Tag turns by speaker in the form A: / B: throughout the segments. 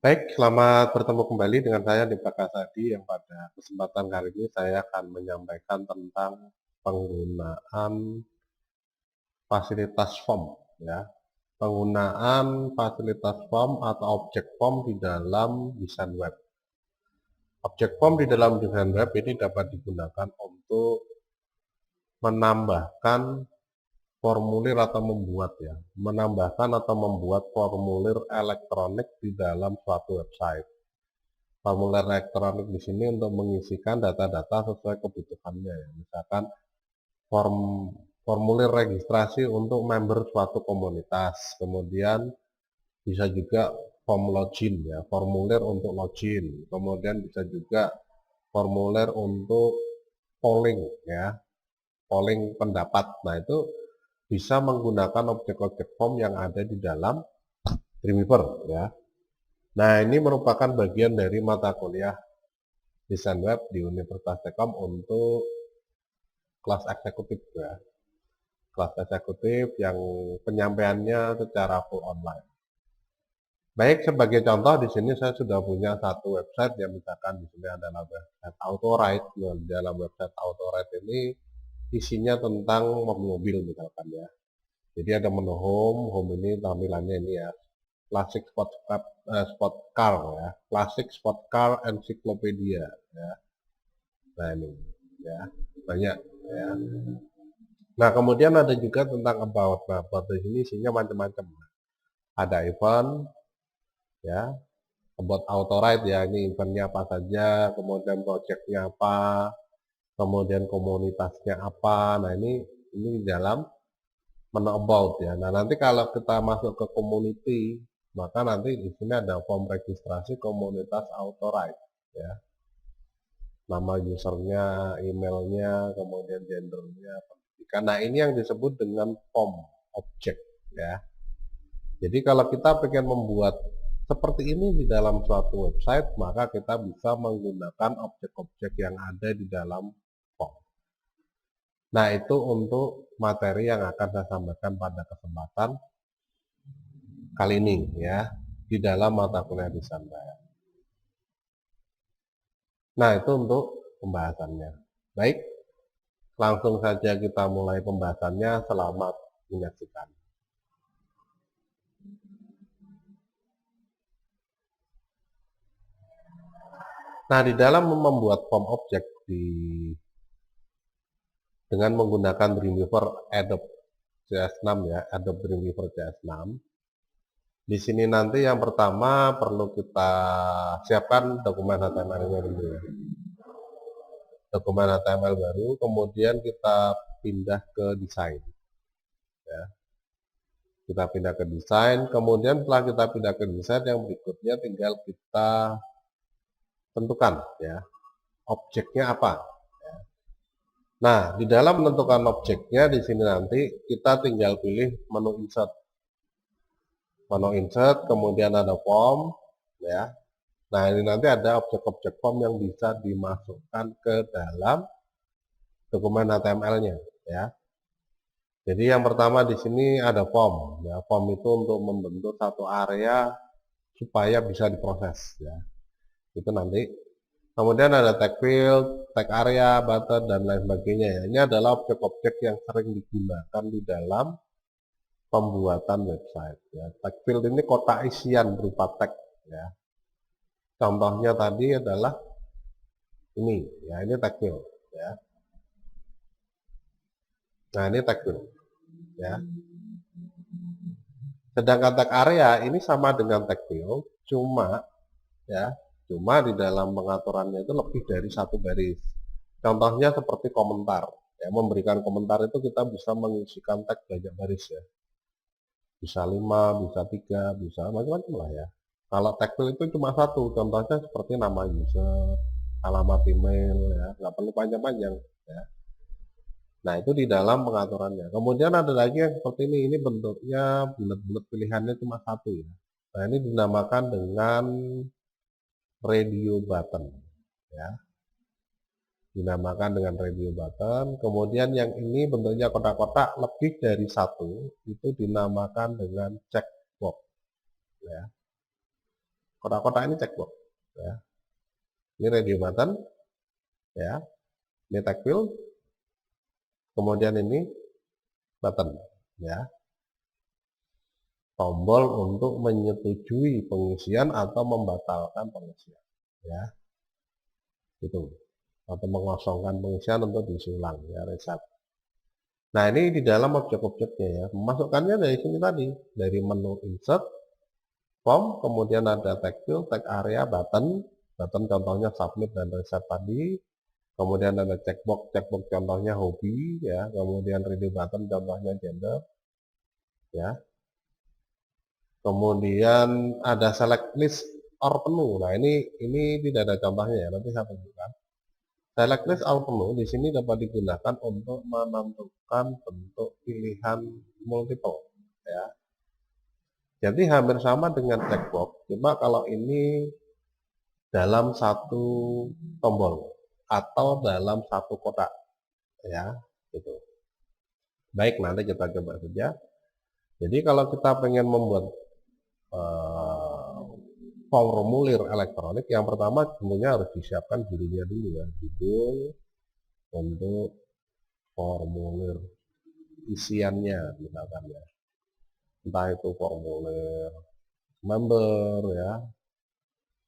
A: Baik, selamat bertemu kembali dengan saya Dipta Kasadi yang pada kesempatan kali ini saya akan menyampaikan tentang penggunaan fasilitas form ya. Penggunaan fasilitas form atau objek form di dalam desain web. Objek form di dalam desain web ini dapat digunakan untuk menambahkan formulir atau menambahkan atau membuat formulir elektronik di dalam suatu website. Formulir elektronik di sini untuk mengisikan data-data sesuai kebutuhannya ya. Misalkan formulir registrasi untuk member suatu komunitas, kemudian bisa juga form login ya, formulir untuk login, kemudian bisa juga formulir untuk polling ya, polling pendapat. Nah, itu bisa menggunakan objek-objek form yang ada di dalam Dreamweaver ya. Nah, ini merupakan bagian dari mata kuliah desain web di Universitas Telkom untuk kelas eksekutif ya. Kelas eksekutif yang penyampaiannya secara full online. Baik, sebagai contoh di sini saya sudah punya satu website yang misalkan di sini adalah website Autoride. Nah, di dalam website Autoride ini isinya tentang mobil misalkan ya. Jadi ada menu home ini tampilannya ini ya. Classic sport car ya, Classic Sport Car Encyclopedia ya. Nah ini ya, banyak ya. Nah, kemudian ada juga tentang about. Nah, about di sini isinya macam-macam. Ada event ya, about Autoride ya, ini eventnya apa saja, kemudian projectnya apa, kemudian komunitasnya apa. Nah, ini di dalam menu about ya. Nah, nanti kalau kita masuk ke community, maka nanti di sini ada form registrasi komunitas Autoride ya. Nama usernya, emailnya, kemudian gendernya, pendidikan. Nah, ini yang disebut dengan form objek ya. Jadi kalau kita ingin membuat seperti ini di dalam suatu website, maka kita bisa menggunakan objek-objek yang ada di dalam form. Nah, itu untuk materi yang akan saya sampaikan pada kesempatan kali ini ya, di dalam mata kuliah desain web. Nah, itu untuk pembahasannya. Baik, langsung saja kita mulai pembahasannya. Selamat menyaksikan. Nah, di dalam membuat form objek dengan menggunakan Dreamweaver Adobe CS6 ya, Adobe Dreamweaver CS6. Di sini nanti yang pertama perlu kita siapkan dokumen HTML-nya dulu ya. Dokumen HTML baru, kemudian kita pindah ke desain. Ya. Kita pindah ke desain, kemudian setelah kita pindah ke desain, yang berikutnya tinggal kita tentukan ya, objeknya apa. Nah, di dalam menentukan objeknya di sini nanti kita tinggal pilih menu insert. Menu insert, kemudian ada form ya. Nah, ini nanti ada objek-objek form yang bisa dimasukkan ke dalam dokumen HTML-nya ya. Jadi yang pertama di sini ada form ya. Form itu untuk membentuk satu area supaya bisa diproses ya. Itu nanti. Kemudian ada tag field, tag area, button, dan lain sebagainya. Ini adalah objek-objek yang sering digunakan di dalam pembuatan website. Ya. Tag field ini kotak isian berupa tag. Ya. Contohnya tadi adalah ini, ya ini tag field. Ya. Nah ini tag field. Ya. Sedangkan tag area ini sama dengan tag field, cuma di dalam pengaturannya itu lebih dari satu baris. Contohnya seperti komentar. Ya, memberikan komentar itu kita bisa mengisikan tag banyak baris ya. Bisa 5, bisa 3, bisa macam-macam lah ya. Kalau tag field itu cuma satu, contohnya seperti nama user, alamat email ya, nggak perlu panjang-panjang ya. Nah, itu di dalam pengaturannya. Kemudian ada lagi yang seperti ini bentuknya bulat-bulat, pilihannya cuma satu ya. Nah, ini dinamakan dengan radio button ya. Dinamakan dengan radio button. Kemudian yang ini bentuknya kotak-kotak lebih dari satu, itu dinamakan dengan checkbox ya. Kotak-kotak ini checkbox. Ya. Ini radio button, ya. Ini tag field, kemudian ini button, ya. Tombol untuk menyetujui pengisian atau membatalkan pengisian, ya. Itu. Atau mengosongkan pengisian untuk diisi ulang, ya, reset. Nah, ini di dalam objek-objeknya ya. Memasukkannya dari sini tadi, dari menu insert, form, kemudian ada tag field, tag area, button, button contohnya submit dan reset tadi, kemudian ada checkbox, checkbox contohnya hobi, ya, kemudian ready button contohnya gender, ya. Kemudian ada select list or menu. Nah, ini tidak ada contohnya ya, nanti saya tunjukkan. Select list or menu di sini dapat digunakan untuk menentukan bentuk pilihan multiple, ya. Jadi hampir sama dengan checkbox, cuma kalau ini dalam satu tombol atau dalam satu kotak, ya, gitu. Baik, nanti kita coba saja. Jadi kalau kita pengen membuat formulir elektronik, yang pertama tentunya harus disiapkan judulnya dulu ya, judul untuk formulir isiannya misalkan ya, entah itu formulir member ya,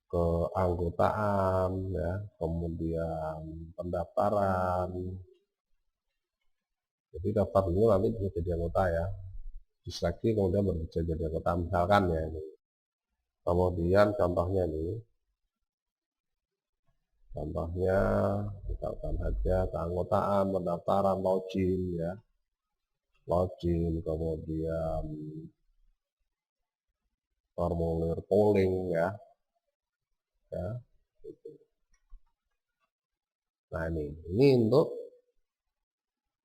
A: keanggotaan ya, kemudian pendaftaran. Jadi daftar dulu nanti bisa jadi anggota ya, diseleksi kemudian bisa jadi anggota misalkan ya ini. Kemudian contohnya nih, contohnya misalkan saja keanggotaan, pendaftaran, login ya, login, kemudian formulir polling ya, gitu. Nah ini untuk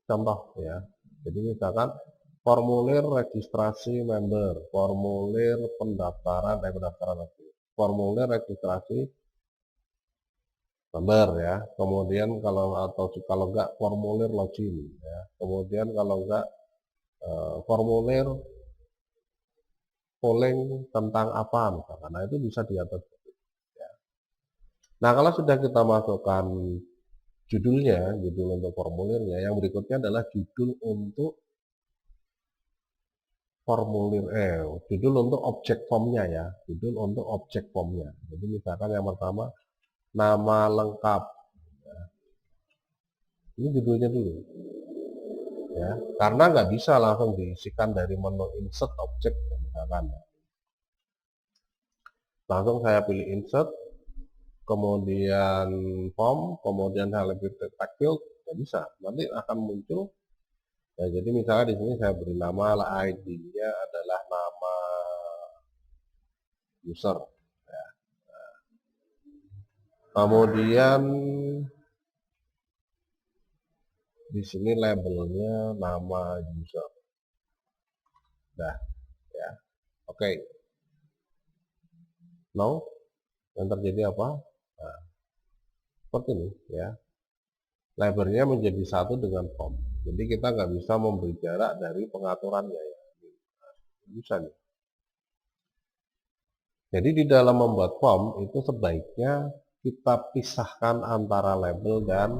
A: contoh ya. Jadi misalkan formulir registrasi member, formulir pendaftaran, formulir registrasi member ya. Kemudian kalau enggak formulir login ya. Kemudian kalau enggak formulir polling tentang apa misalkan. Nah itu bisa diatur ya. Nah kalau sudah kita masukkan judulnya, judul untuk formulirnya, yang berikutnya adalah judul untuk formulir judul untuk objek formnya ya, judul untuk objek formnya. Jadi misalkan yang pertama nama lengkap ya. Ini judulnya dulu ya, karena nggak bisa langsung diisikan dari menu insert objek misalkan ya. Langsung saya pilih insert, kemudian form, kemudian saya pilih tag field, nggak bisa, nanti akan muncul ya. Jadi misalnya di sini saya beri nama, ID-nya adalah nama user ya. Kemudian di sini labelnya nama user. Dah ya. Oke. Now yang terjadi apa? Nah, seperti ini ya. Labelnya menjadi satu dengan form. Jadi kita nggak bisa memberi jarak dari pengaturannya ya. Nah, bisa nih. Jadi di dalam membuat form itu sebaiknya kita pisahkan antara label dan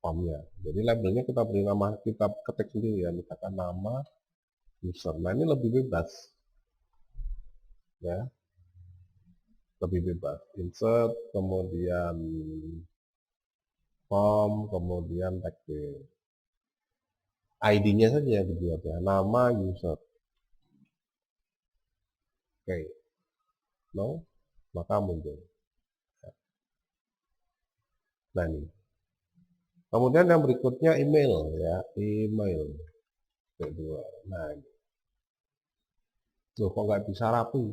A: formnya. Jadi labelnya kita beri nama, kita ketik sendiri ya, misalkan nama user. Nah ini lebih bebas ya, lebih bebas. Insert, kemudian form, kemudian tag field. ID-nya saja yang dibuat ya, nama user. Oke, no, maka muncul. Nah ini. Kemudian yang berikutnya email ya, email kedua. Nah ini. Loh kok nggak bisa rapi?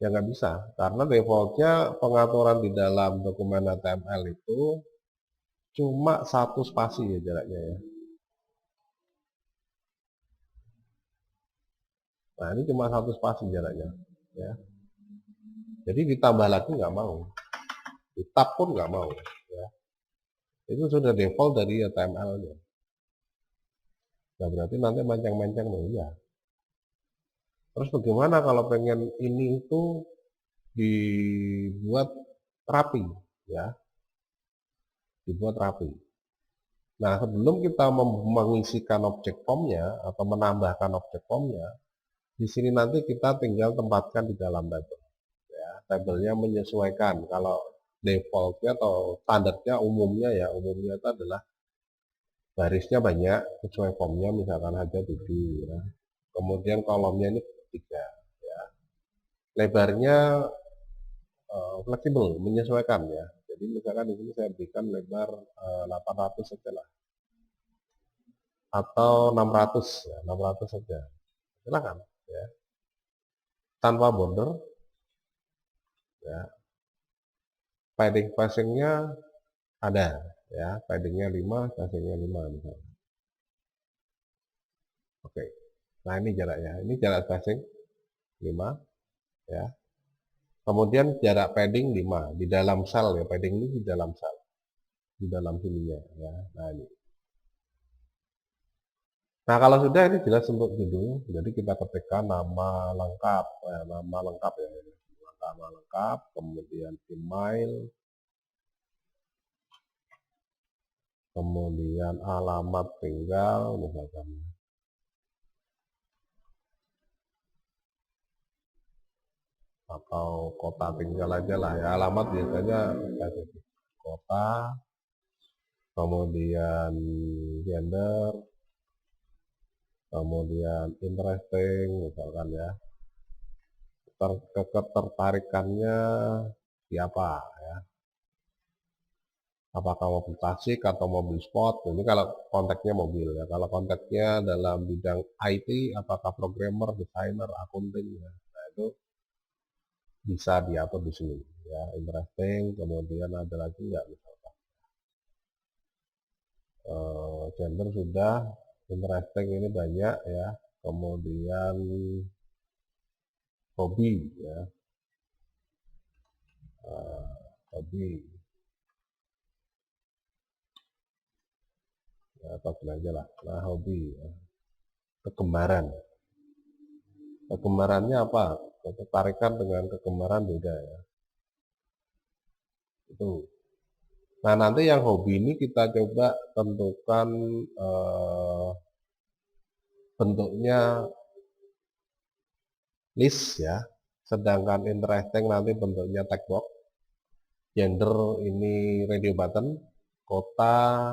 A: Ya nggak bisa, karena defaultnya pengaturan di dalam dokumen HTML itu cuma satu spasi ya jaraknya ya. Nah ini cuma satu spasi jaraknya ya. Jadi ditambah lagi nggak mau, ditab pun nggak mau ya. Itu sudah default dari HTML-nya. Nah berarti nanti mancang-mancang ya. Terus bagaimana kalau pengen ini itu dibuat rapi ya, dibuat rapi. Nah, sebelum kita mengisikan objek formnya atau menambahkan objek formnya, di sini nanti kita tinggal tempatkan di dalam tabel. Ya, tabelnya menyesuaikan. Kalau defaultnya atau standarnya umumnya ya, umumnya itu adalah barisnya banyak, sesuai formnya misalkan aja 7 ya. Kemudian kolomnya ini 3 ya. Lebarnya fleksibel, menyesuaikan ya. Jadi misalkan di sini saya berikan lebar 800 saja lah, atau 600 ya, 600 saja. Silakan ya. Tanpa border ya. Padding spacingnya ada ya, paddingnya 5, spacingnya 5 misalnya. Oke. Nah, ini jaraknya. Ini jarak spacing 5 ya. Kemudian jarak padding 5 di dalam sel ya, padding ini di dalam sel. Di dalam sininya ya. Nah, ini. Nah, kalau sudah ini jelas untuk judul, jadi kita ketikkan nama lengkap, nama lengkap ya, nama lengkap, kemudian email, kemudian alamat tinggal, misalkan, atau kota tinggal aja lah ya, alamat biasanya kota, kemudian gender, kemudian interesting, misalkan ya, ketertarikannya siapa ya, apakah mobil klasik atau mobil sport. Ini kalau konteksnya mobil ya, kalau konteksnya dalam bidang IT, apakah programmer, desainer, akunting ya. Nah, itu bisa diatur di sini ya, interesting. Kemudian ada lagi nggak misalkan gender sudah, interesting ini banyak ya, kemudian hobi ya, hobi ya, atau aja lah. Nah, hobi ya. Kegemarannya apa, ketertarikan dengan kegemaran beda ya, itu. Nah, nanti yang hobi ini kita coba tentukan bentuknya list ya, sedangkan interesting nanti bentuknya text box, gender ini radio button, kota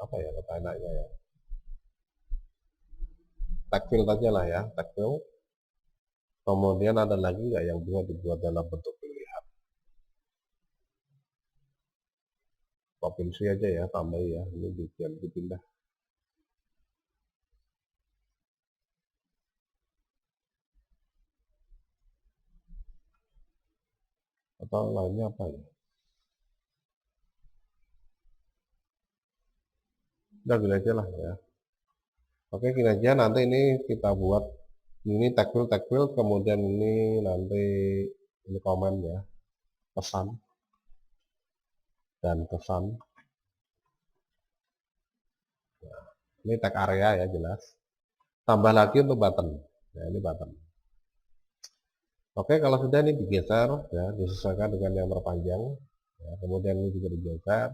A: apa ya, kota enaknya ya, tag field aja lah ya, tag field. Kemudian ada lagi nggak yang bisa dibuat dalam bentuk pilihan, provinsi aja ya, tambah ya, ini dipindah atau lainnya apa ya, udah gini aja lah ya. Oke, gini aja, nanti ini kita buat ini tag field, kemudian ini nanti ini komen ya, pesan dan pesan. Nah, ini tag area ya, jelas. Tambah lagi untuk button ya, ini button. Oke, kalau sudah ini digeser ya, disesuaikan dengan yang terpanjang ya, kemudian ini juga digeser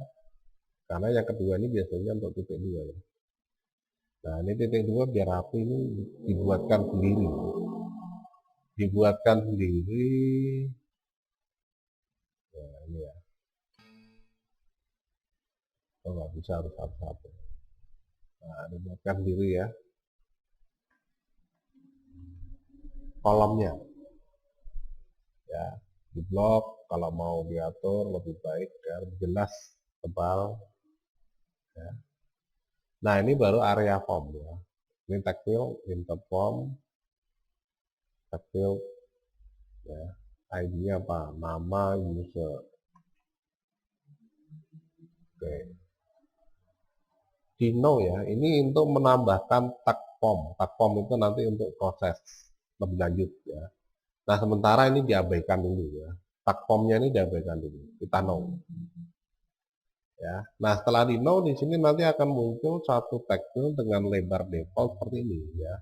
A: karena yang kedua ini biasanya untuk titik 2 ya. Nah, ini titik 2 biar rapi, ini dibuatkan sendiri ya, ini ya. Oh, nggak bisa, harus satu-satu. Nah, dibuatkan sendiri ya kolomnya ya, di blok kalau mau diatur lebih baik ya, lebih jelas, tebal ya. Nah, ini baru area form ya, ini tag field, insert form, tag field ya, ID-nya apa, nama user. Oke, Dino ya, ini untuk menambahkan tag form itu nanti untuk proses lebih lanjut ya. Nah, sementara ini diabaikan dulu ya, tag formnya ini diabaikan dulu, kita no ya. Nah, setelah di no, di sini nanti akan muncul satu tag field dengan lebar default seperti ini ya.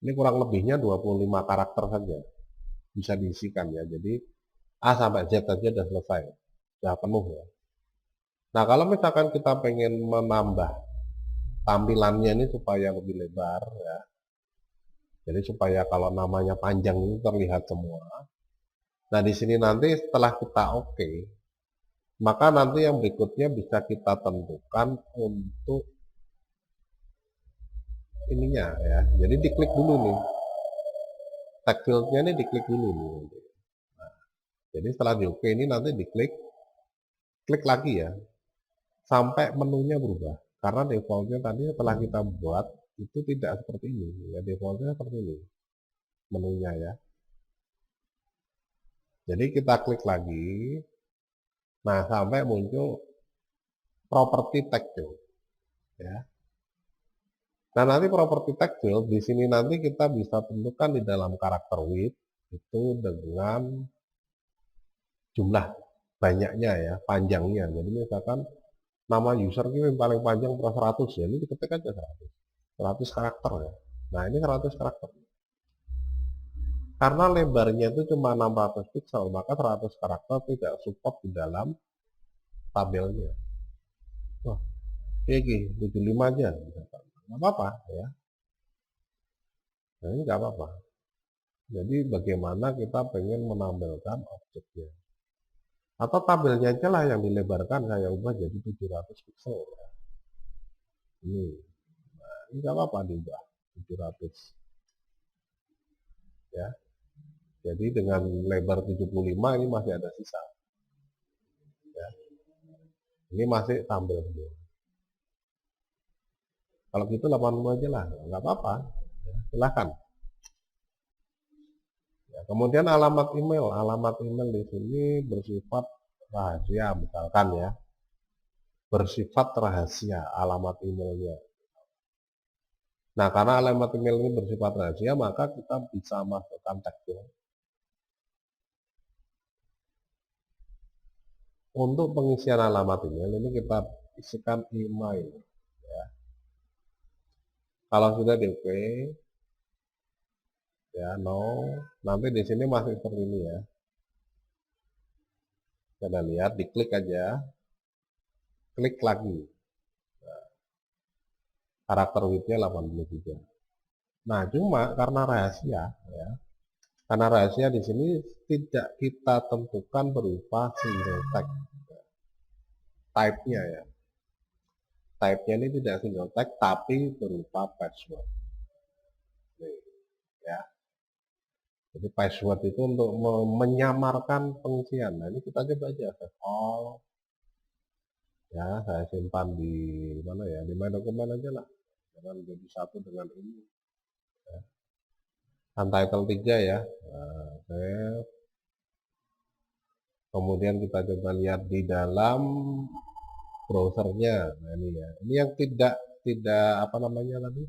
A: Ini kurang lebihnya 25 karakter saja bisa diisikan ya. Jadi A sampai Z saja sudah selesai, sudah penuh ya. Nah, kalau misalkan kita pengen menambah tampilannya ini supaya lebih lebar ya. Jadi supaya kalau namanya panjang itu terlihat semua. Nah, di sini nanti setelah kita oke, maka nanti yang berikutnya bisa kita tentukan untuk ininya ya. Jadi diklik dulu nih. Tag field-nya ini diklik dulu nih. Nah, jadi setelah di oke ini nanti diklik, klik lagi ya, sampai menunya berubah. Karena defaultnya tadi setelah kita buat itu tidak seperti ini. Ya, defaultnya seperti ini menunya ya. Jadi kita klik lagi. Nah, sampai muncul property tag field ya. Nah, nanti property tag field di sini nanti kita bisa tentukan di dalam karakter width itu dengan jumlah banyaknya ya, panjangnya. Jadi misalkan nama user ini yang paling panjang 100 ya, ini diketik aja 100 karakter ya. Nah, ini 100 karakter. Karena lebarnya itu cuma 600 pixel, maka 100 karakter tidak support di dalam tabelnya. Wah, oke, 75 aja misalkan. Nggak apa-apa ya. Nah, ini nggak apa-apa. Jadi bagaimana kita pengen menampilkan objeknya. Atau tabelnya aja lah yang dilebarkan, saya ubah jadi 700 pixel ya. Ini nggak apa-apa diubah 700 ya. Jadi dengan lebar 75 ini masih ada sisa ya. Ini masih tampil semua. Kalau gitu 80 aja lah, nggak apa-apa ya, silahkan ya. Kemudian alamat email di sini bersifat rahasia misalkan ya, bersifat rahasia alamat emailnya. Nah, karena alamat email ini bersifat rahasia, maka kita bisa masukkan tagnya. Untuk pengisian alamat email ini kita isikan email ya. Kalau sudah di oke ya, no, nanti di sini masih seperti ini ya. Kita lihat, diklik aja, klik lagi. Nah, karakter width-nya 83. Nah, cuma karena rahasia ya. Karena rahasia di sini tidak kita tentukan berupa single tag. Type-nya ya. Type-nya ini tidak single tag tapi berupa password. Nih, ya. Jadi password itu untuk menyamarkan pengisian. Nah, ini kita coba aja save all. Ya, saya simpan di mana ya? Di my dokumen aja lah. Jangan jadi satu dengan ini. Ya. Untitled 3 ya. Nah, save. Kemudian kita coba lihat di dalam browsernya. Nah, ini ya. Ini yang tidak apa namanya tadi?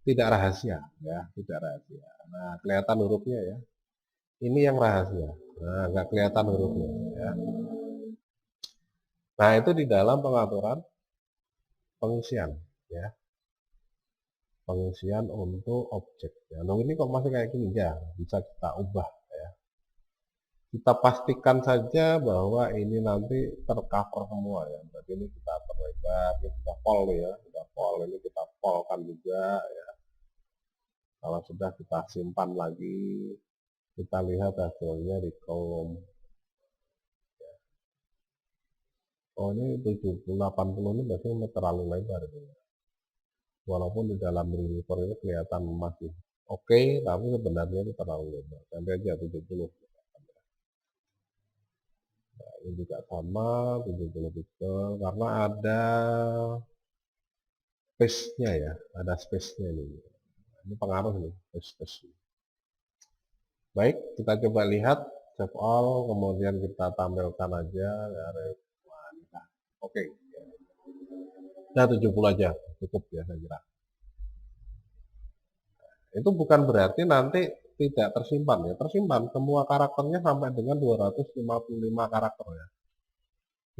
A: Tidak rahasia ya, tidak rahasia. Nah, kelihatan hurufnya ya. Ini yang rahasia. Nah, nggak kelihatan hurufnya ya. Nah, itu di dalam pengaturan pengisian ya. Pengisian untuk objek ya. Nah, ini kok masih kayak gini ya, bisa kita ubah ya. Kita pastikan saja bahwa ini nanti tercover semua ya. Berarti ini kita perlebar, ini kita poll ya, kita poll, ini kita pollkan juga ya. Kalau sudah kita simpan lagi, kita lihat hasilnya di kolom. Oh, ini 70-80 ini biasanya terlalu lebar ya. Walaupun di dalam reliever ini kelihatan masih oke, tapi sebenarnya itu terlalu lebar. Sampai aja 70. Nah, ini juga sama 70 pixel karena ada space-nya ya, ada space-nya ini. Ini pengaruh nih, space. Baik, kita coba lihat save all, kemudian kita tampilkan aja nah, oke. Nah, 70 aja cukup ya saya kira. Itu bukan berarti nanti tidak tersimpan ya, tersimpan semua karakternya sampai dengan 255 karakter ya.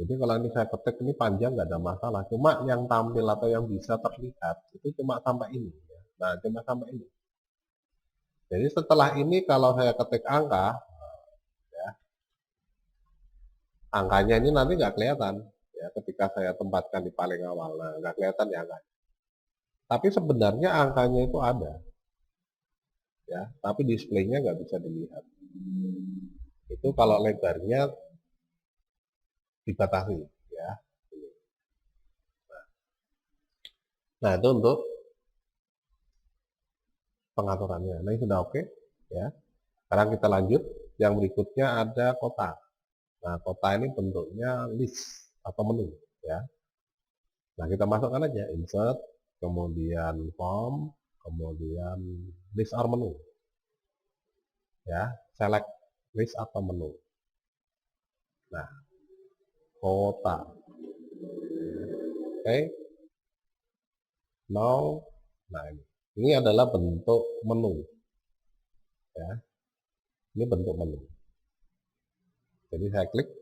A: Jadi kalau ini saya ketik ini panjang nggak ada masalah, cuma yang tampil atau yang bisa terlihat itu cuma sampai ini ya. Nah, cuma sampai ini. Jadi setelah ini kalau saya ketik angka, ya, angkanya ini nanti nggak kelihatan ya ketika saya tempatkan di paling awal. Nah, nggak kelihatan ya angka. Tapi sebenarnya angkanya itu ada, ya, tapi displaynya nggak bisa dilihat. Itu kalau lebarnya dibatasi, ya. Nah, itu untuk pengaturannya. Nah, ini sudah oke, ya. Sekarang kita lanjut. Yang berikutnya ada kota. Nah, kota ini bentuknya list atau menu, ya. Nah, kita masukkan aja insert, kemudian form, kemudian list or menu, ya. Select list atau menu. Nah, kota. Oke. Now, nah ini adalah bentuk menu, ya. Ini bentuk menu. Jadi saya klik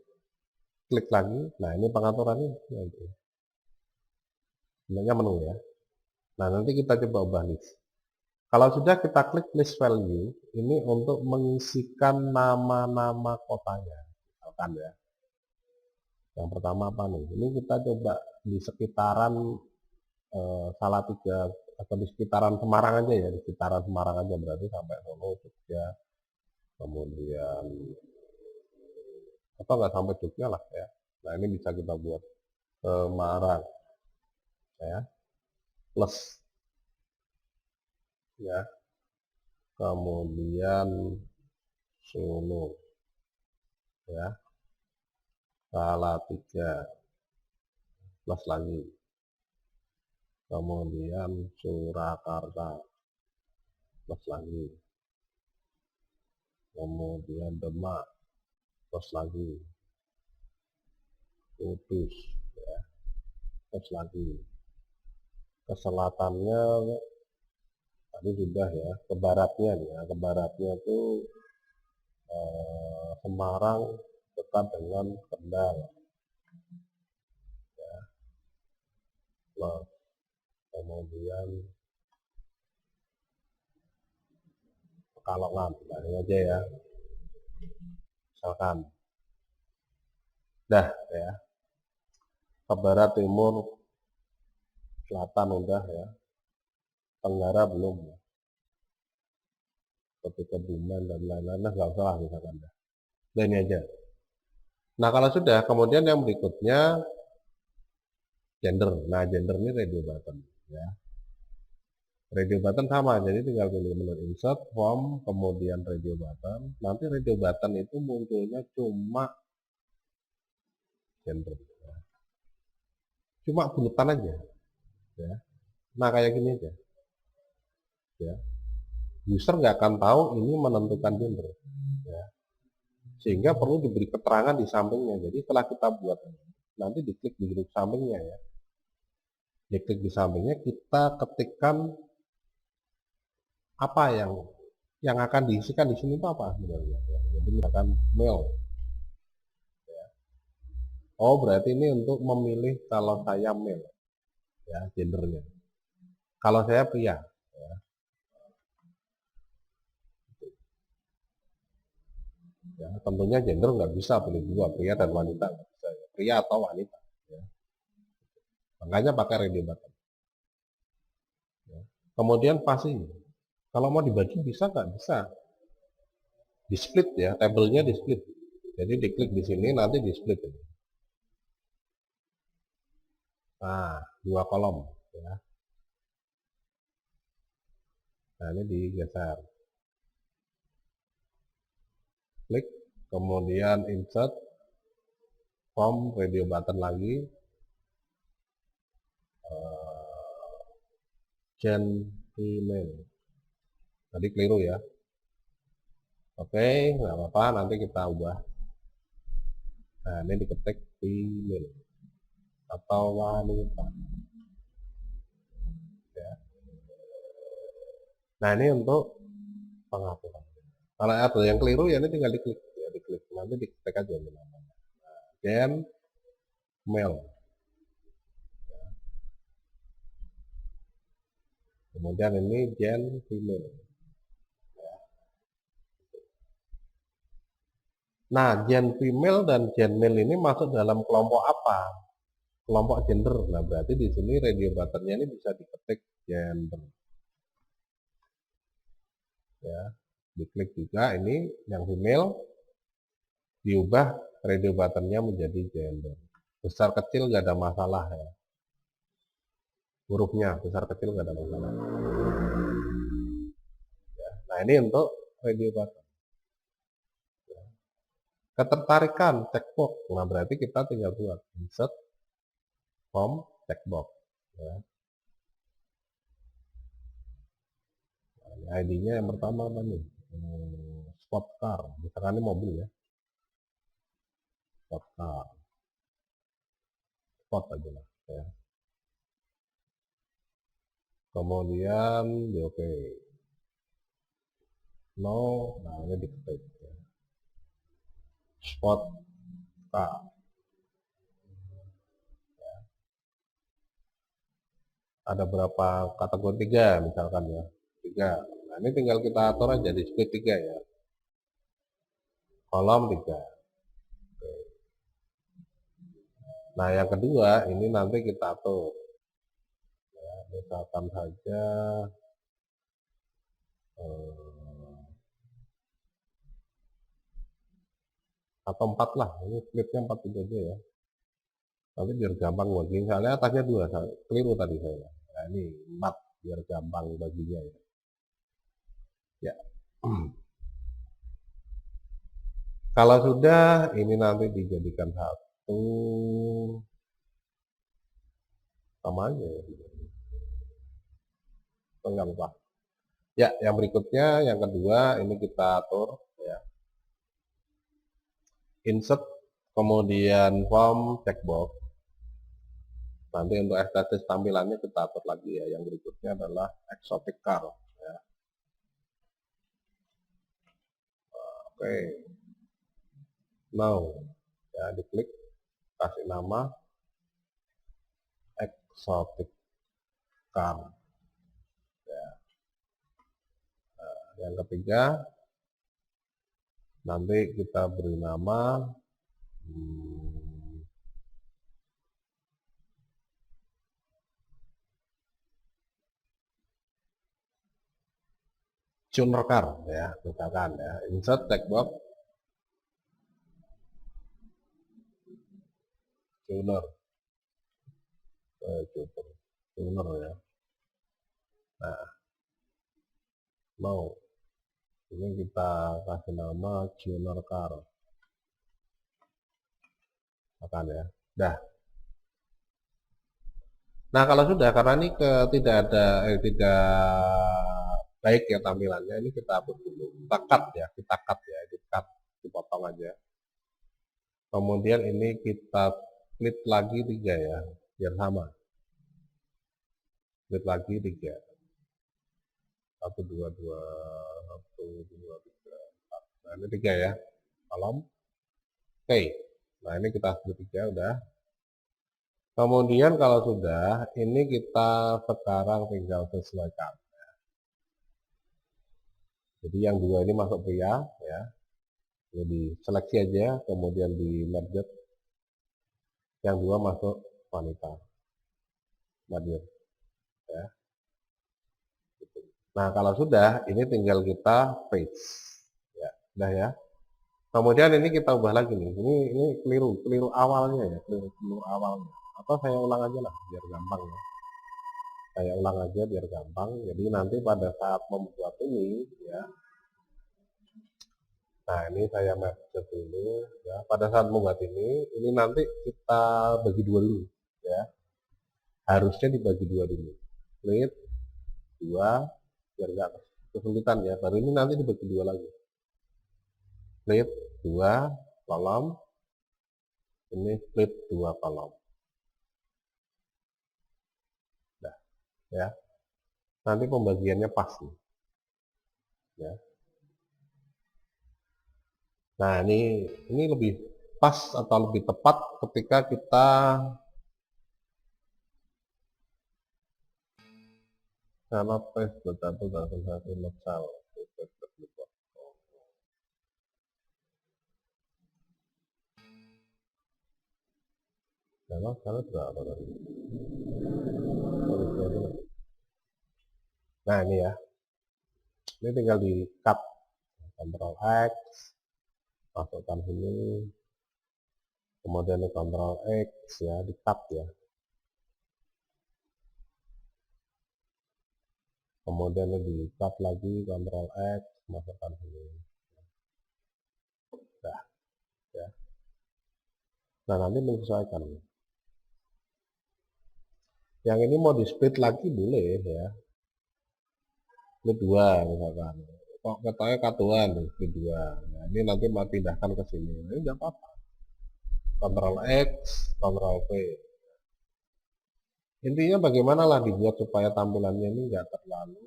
A: lagi. Nah, ini pengaturannya nanti. Sebenarnya menu, ya. Nah, nanti kita coba ubah list. Kalau sudah kita klik list value, ini untuk mengisikan nama-nama kotanya. Misalkan, ya. Yang pertama apa nih? Ini kita coba di sekitaran Salatiga atau di sekitaran Semarang aja ya, di sekitaran Semarang aja berarti sampai Solo, Jogja, kemudian atau nggak sampai Jogja lah ya. Nah, ini bisa kita buat Semarang, ya, plus, ya, kemudian Solo, ya, Salatiga, plus lagi, kemudian Surakarta, plus lagi, kemudian Demak, plus lagi, Kudus, ya, plus lagi, ke selatannya tadi sudah ya, ke baratnya nih ya, ke baratnya itu Semarang dekat dengan Kendal, ya, plus kemudian Pekalongan, nah ini aja ya, misalkan, dah ya, ke barat, timur, selatan udah ya, tenggara belum, ya. Seperti Kebumen dan lain-lain, nah nggak usah lah misalkan dah. Nah ini aja. Nah kalau sudah, kemudian yang berikutnya gender. Nah gender ini radio button, ya. Radio button sama, jadi tinggal pilih menu insert, form, kemudian radio button. Nanti radio button itu munculnya cuma gender, ya. Cuma bulutan aja, ya. Nah kayak gini aja, ya. User nggak akan tahu ini menentukan gender, ya. Sehingga perlu diberi keterangan di sampingnya. Jadi setelah kita buat nanti diklik di grup sampingnya, ya. Diklik di sampingnya, kita ketikkan apa yang akan diisikan di sini itu apa sebenarnya. Jadi misalkan male. Oh, berarti ini untuk memilih kalau saya male, ya, gendernya. Kalau saya pria, ya. Ya, tentunya gender nggak bisa pilih dua, pria dan wanita nggak bisa, ya. Pria atau wanita, ya. Makanya pakai radio button, ya. Kemudian pasti, kalau mau dibagi bisa nggak? Bisa. Di split ya, tabelnya di split. Jadi diklik di sini nanti di split ini. Nah, dua kolom, ya. Nah, ini digeser. Klik, kemudian insert, form, radio button lagi, gen email. Tadi keliru ya. Oke, nggak apa-apa, nanti kita ubah. Nah, ini diketik female atau wanita. Ya. Nah, ini untuk pengaturan. Kalau ada yang keliru ya ini tinggal diklik, ya diklik. Nanti diketik aja ini namanya. Nah, gen male. Ya. Kemudian ini gen female. Ya. Nah, gen female dan gen male ini masuk dalam kelompok apa? Kelompok gender. Nah, berarti di sini radio buttonnya ini bisa diketik gender. Ya, diklik juga ini yang female, diubah radio buttonnya menjadi gender. Besar kecil nggak ada masalah ya. Hurufnya besar kecil nggak ada masalah. Ya, nah ini untuk radio button. Ya. Ketertarikan checkbox. Nah berarti kita tinggal buat insert from checkbox. Ya. Nah, ID-nya yang pertama apa nih? Spot car. Misalkan ini mobil ya. Spot car. Spot aja lah. Ya. Kemudian di oke. No, nah ini diketik. Ya. Spot car. Ada berapa kategori? 3 misalkan ya. 3. Nah ini tinggal kita atur aja di split 3 ya. Kolom 3. Nah yang kedua ini nanti kita atur. Ya, misalkan saja atau 4 lah. Ini splitnya 4 aja ya. Nanti biar gampang bagi. Misalnya atasnya 2, keliru tadi saya. Nah ini 4 biar gampang baginya ya. Ya. Kalau sudah ini nanti dijadikan satu sama aja ya. Enggak apa-apa. Ya, yang berikutnya yang kedua ini kita atur ya. Insert kemudian form checkbox. Nanti untuk estetis tampilannya kita atur lagi ya. Yang berikutnya adalah exotic car ya. Oke. Now ya diklik, kasih nama exotic car ya. Nah, yang ketiga nanti kita beri nama tuner car ya, misalkan ya. Insert checkbox tuner tuner ya. Nah mau ini kita kasih nama tuner car misalkan ya. Dah. Nah kalau sudah, karena ini tidak ada tidak baik ya tampilannya, ini kita hapus dulu, kita cut ya, dipotong aja. Kemudian ini kita split lagi 3 ya, biar sama. Split lagi 3. 1, 2, 2, 1, 2, 3, 4. Nah ini 3 ya, kolom. Oke, nah ini kita split 3 udah. Kemudian kalau sudah, ini kita sekarang tinggal sesuaikan. Jadi yang 2 ini masuk pria ya. Jadi seleksi aja, kemudian di merge. Yang 2 masuk wanita. Merge ya. Nah, kalau sudah, ini tinggal kita paste. Ya, udah ya. Kemudian ini kita ubah lagi nih. Ini keliru awalnya ya, keliru awalnya. Atau saya ulang aja lah biar gampang ya. Saya ulang aja biar gampang. Jadi nanti pada saat membuat ini ya. Nah, ini saya merge dulu ya. Pada saat membuat ini nanti kita bagi 2 dulu ya. Harusnya dibagi 2 dulu. Split 2 biar enggak kesulitan ya. Baru ini nanti dibagi 2 lagi. Split 2 kolom. Ini split 2 kolom. Nah, ya. Nanti pembagiannya pas nih. Ya. Nah, ini lebih pas atau lebih tepat ketika kita kalau paste satu satu Sekarang berapa tadi? Nah ini ya, ini tinggal di cut, Ctrl X, masukkan sini, kemudian ini Ctrl X ya, di cut ya, kemudian ini di cut lagi, Ctrl X, masukkan sini. Nah, ya. Nah nanti menyesuaikan. Yang ini mau di split lagi boleh ya. Ini 2 misalkan. Kok ketanya katuan nih, ini 2. Nah, ini nanti mau pindahkan ke sini. Ini enggak apa-apa. Ctrl X, Ctrl V. Intinya bagaimana lah dibuat supaya tampilannya ini enggak terlalu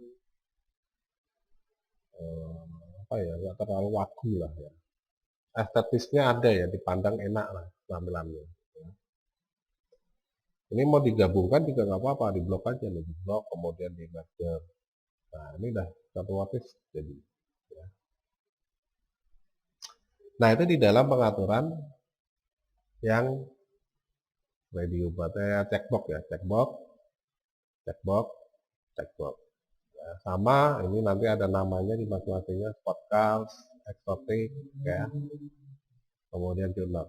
A: enggak terlalu wagu lah ya. Estetisnya ada ya, dipandang enak lah tampilannya. Ini mau digabungkan juga nggak apa-apa, di blok aja nih, di blok kemudian di merger. Nah ini udah otomatis jadi. Ya. Nah itu di dalam pengaturan yang radio baterai checkbox ya, checkbox, checkbox, checkbox. Ya, sama ini nanti ada namanya di masing-masingnya, podcast, exotic, ya, kemudian tuner.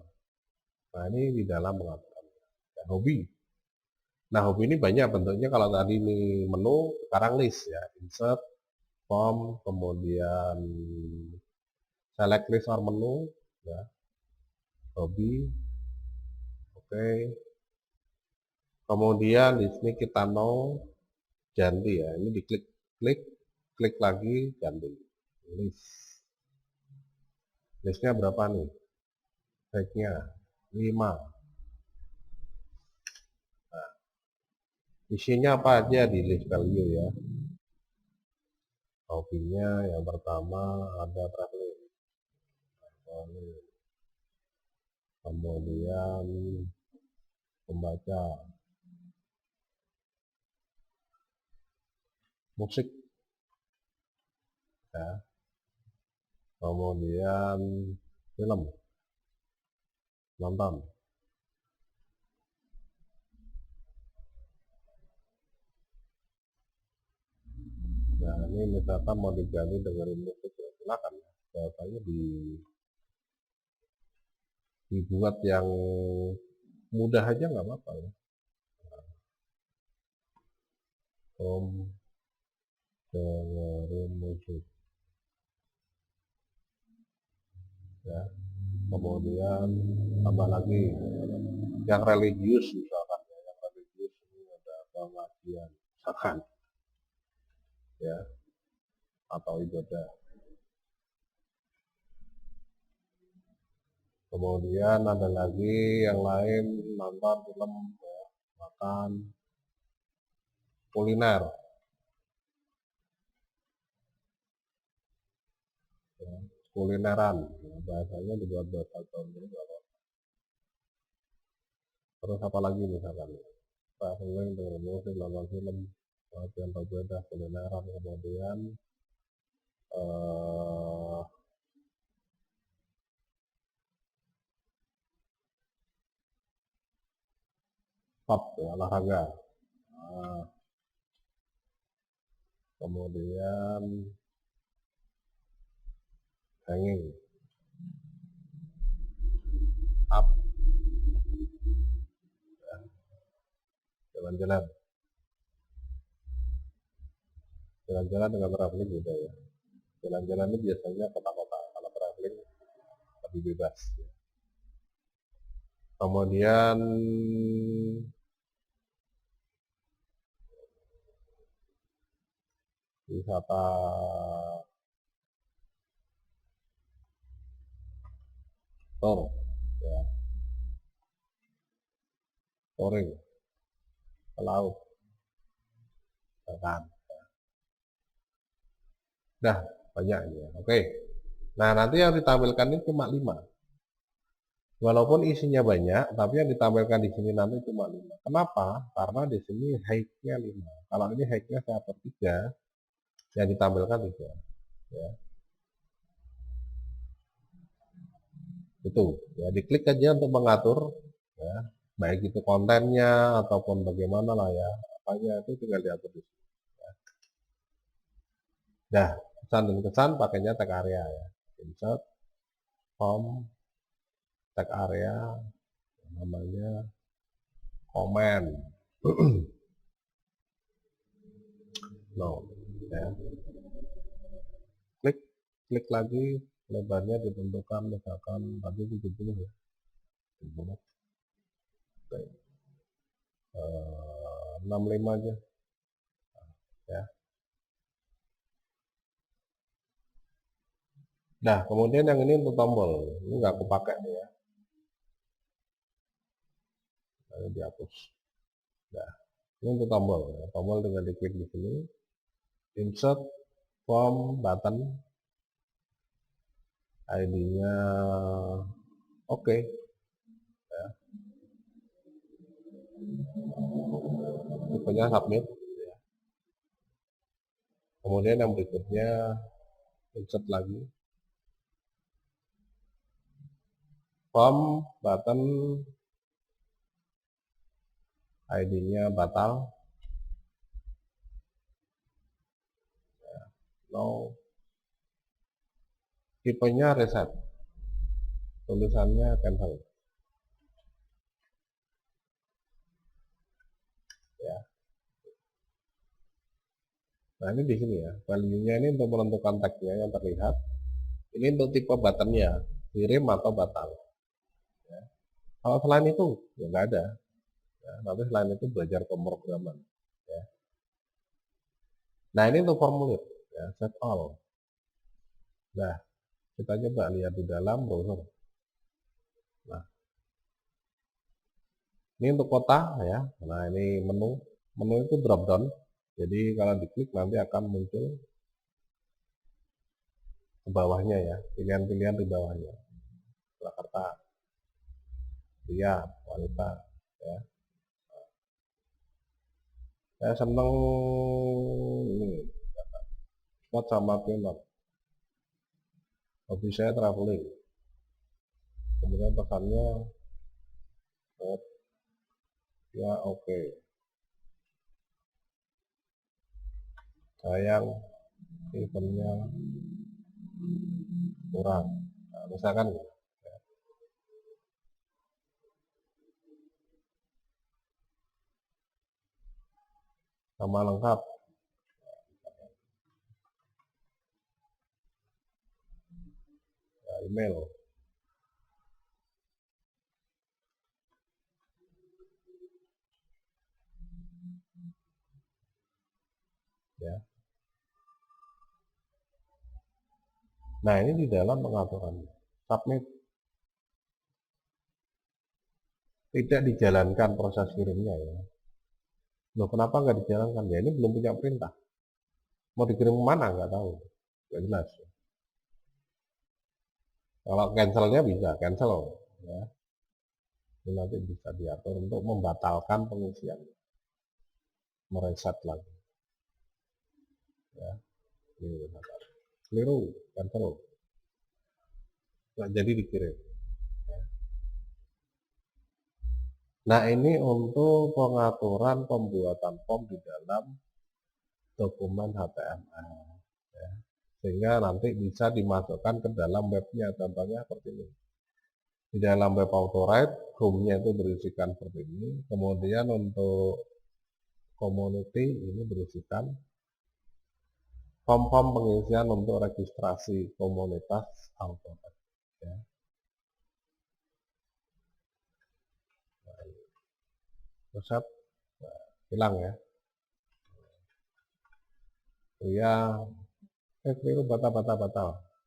A: Nah ini di dalam pengaturan. Ya, hobi. Nah hobi ini banyak bentuknya. Kalau tadi ini menu, sekarang list ya, insert, form, kemudian select list or menu, ya, hobi, oke. Kemudian di sini kita mau ganti ya, ini diklik, klik lagi, ganti list. Listnya berapa nih? Tagnya 5. Nah, isinya apa aja di list value ya. Hobinya yang pertama ada traveling, kemudian membaca, musik ya, kemudian film, nonton. Nah ini misalkan mau diganti dengerin musik ya silakan, biasanya dibuat yang mudah aja nggak apa-apa ya. Dengerin musik ya, kemudian tambah lagi yang religius misalkan ya, yang religius ini ada pengajian misalkan ya, atau ibadah. Kemudian ada lagi yang lain, nonton film ya, makan, kuliner ya, kulineran ya, bahasanya dibuat bahasa Inggris. Terus apa lagi misalkan traveling, dengerin musik, nonton film, latihan berbeda, kulineran, kemudian sport ya, olahraga. Nah, kemudian hanging, up, ya, jalan-jalan. Jalan-jalan dengan traveling beda ya. Jalan-jalan ini biasanya kota-kota, kalau traveling lebih bebas. Ya. Kemudian wisata tour, ya, touring ke laut, kan. Dah banyak ini ya. Oke. Nah nanti yang ditampilkan ini cuma 5. Walaupun isinya banyak, tapi yang ditampilkan di sini nanti cuma 5. Kenapa? Karena di sini height-nya 5. Kalau ini height-nya 1/3, yang ditampilkan 3. Ya. Itu, ya diklik aja untuk mengatur, ya. baik itu kontennya ataupun bagaimana lah ya, apanya itu tinggal diatur di sini. Nah, pesan dan kesan pakainya tag area ya. Insert, home, tag area, namanya komen. No, ya. Klik lagi, lebarnya ditentukan misalkan tadi 70 ya. 70. Oke. 65 aja. Ya. Nah, kemudian yang ini untuk tombol. Ini nggak aku pakai nih ya. Lalu dihapus. Nah, ini untuk tombol. Tombol tinggal diklik di sini. Insert form button. ID-nya oke. Ya. Tipenya submit. Ya. Kemudian yang berikutnya insert lagi. Form button. ID-nya batal. Ya. No. Tipenya reset. Tulisannya cancel. Ya. Nah, ini di sini ya. Value-nya ini untuk menentukan tag-nya yang terlihat. Ini untuk tipe buttonnya, kirim atau batal. Ya. Kalau selain itu, ya nggak ada. Ya, tapi selain itu belajar pemrograman. Ya. Nah, ini untuk formulir. Ya, set all. Nah, kita coba lihat di dalam browser. Nah, ini untuk kota ya. Nah, ini menu. Menu itu drop down. Jadi kalau diklik nanti akan muncul ke bawahnya ya, pilihan-pilihan di bawahnya. Jakarta, pria, wanita, ya. Saya seneng ini, spot sama pilot. Hobi saya traveling. Kemudian pesannya, ya oke. Sayang, eventnya kurang. Nah, misalkan ya. Nama lengkap, ya, email, ya. Nah, ini di dalam pengaturan submit. Tidak dijalankan proses kirimnya ya. Loh, kenapa nggak dijalankan? Ya ini belum punya perintah. Mau dikirim kemana nggak tahu. Nggak jelas. Kalau cancelnya bisa cancel, ya. Ini nanti bisa diatur untuk membatalkan pengisian, mereset lagi. Ya, ini keliru, cancel. Nggak jadi dikirim. Nah, ini untuk pengaturan pembuatan form di dalam dokumen HTML. Ya. Sehingga nanti bisa dimasukkan ke dalam webnya, contohnya seperti ini. Di dalam web authorite, home-nya itu berisikan seperti ini. Kemudian untuk community ini berisikan form-form pengisian untuk registrasi komunitas authorite. Ya. Pusat, nah, hilang ya. Pria, keliru batal.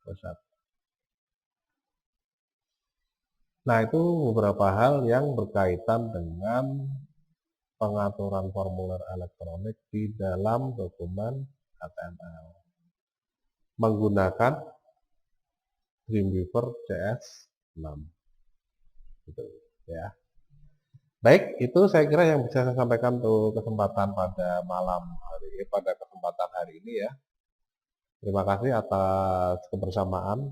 A: Pusat. Nah, itu beberapa hal yang berkaitan dengan pengaturan formulir elektronik di dalam dokumen HTML menggunakan Dreamweaver CS6. Gitu, ya. Baik, itu saya kira yang bisa saya sampaikan untuk kesempatan pada kesempatan hari ini ya. Terima kasih atas kebersamaan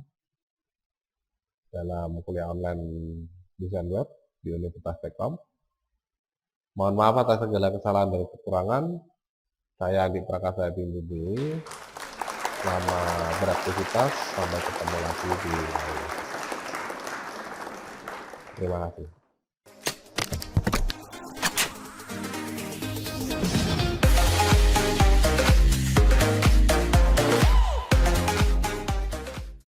A: dalam kuliah online desain web di Universitas Tekkom. Mohon maaf atas segala kesalahan dan kekurangan. Saya Andi Prakasa Bimbi. Selamat beraktivitas. Sampai ketemu lagi di lain. Terima kasih.